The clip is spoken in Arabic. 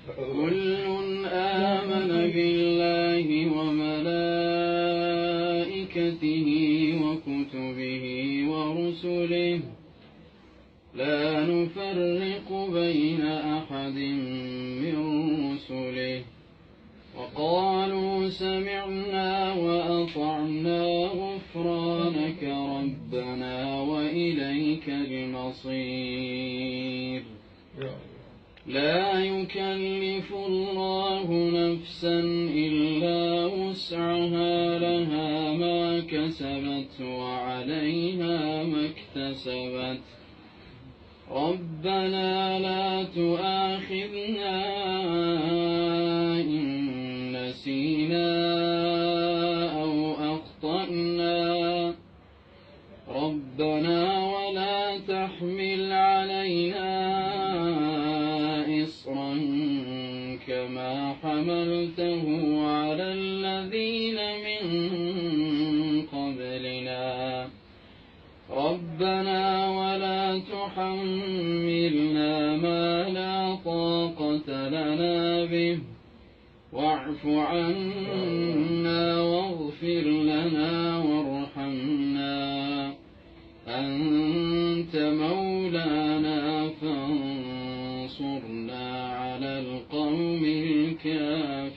كل آمن بالله وملائكته وكتبه ورسله لا نفرق بين أحد من رسله وقالوا سمعنا وأطعنا غفرانك ربنا وإليك المصير. لا يكلف الله نفسا إلا وسعها لها ما كسبت وعليها ما اكتسبت ربنا لا تؤاخذنا إن نسينا أو أخطأنا ربنا ولا تحمل علينا إصرا كما حملته على الذين من قبلنا ربنا ولا تحملنا ما لا طاقة لنا به واعف عنا واغفر لنا وارحمنا أنت مولانا فانصرنا على القوم الكافرين.